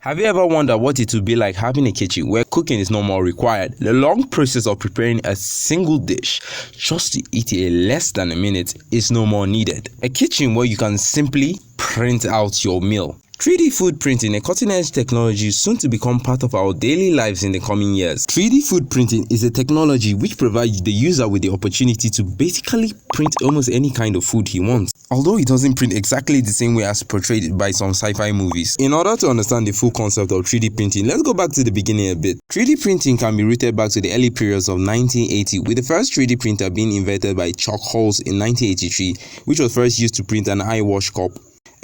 Have you ever wondered what it would be like having a kitchen where cooking is no more required? The long process of preparing a single dish just to eat it in less than a minute is no more needed. A kitchen where you can simply print out your meal. 3D food printing, a cutting-edge technology soon to become part of our daily lives in the coming years. 3D food printing is a technology which provides the user with the opportunity to basically print almost any kind of food he wants, although it doesn't print exactly the same way as portrayed by some sci-fi movies. In order to understand the full concept of 3D printing, let's go back to the beginning a bit. 3D printing can be rooted back to the early periods of 1980, with the first 3D printer being invented by Chuck Hulse in 1983, which was first used to print an eye wash cup.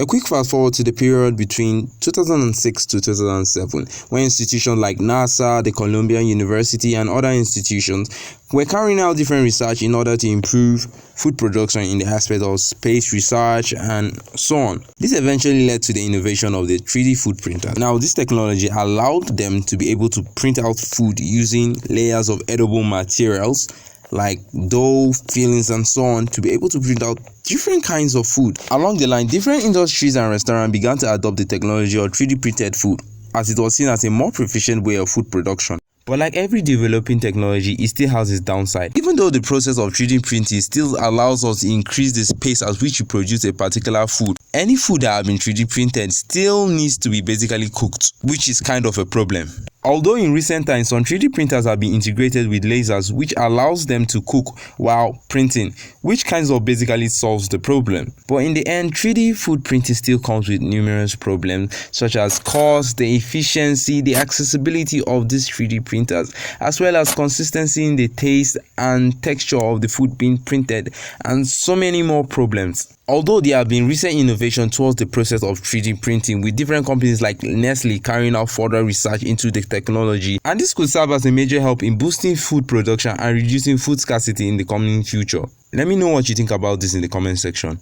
A quick fast forward to the period between 2006 to 2007, when institutions like NASA, the Columbia University, and other institutions were carrying out different research in order to improve food production in the aspect of space research and so on. This eventually led to the innovation of the 3D food printer. Now, this technology allowed them to be able to print out food using layers of edible materials like dough, fillings, and so on, to be able to print out different kinds of food. Along the line, different industries and restaurants began to adopt the technology of 3D printed food, as it was seen as a more proficient way of food production. But like every developing technology, it still has its downside. Even though the process of 3D printing still allows us to increase the pace at which you produce a particular food, any food that has been 3D printed still needs to be basically cooked, which is kind of a problem. Although in recent times, some 3D printers have been integrated with lasers, which allows them to cook while printing, which kind of basically solves the problem. But in the end, 3D food printing still comes with numerous problems, such as cost, the efficiency, the accessibility of these 3D printers, as well as consistency in the taste and texture of the food being printed, and so many more problems. Although there have been recent innovation towards the process of 3D printing, with different companies like Nestle carrying out further research into the technology, and this could serve as a major help in boosting food production and reducing food scarcity in the coming future. Let me know what you think about this in the comment section.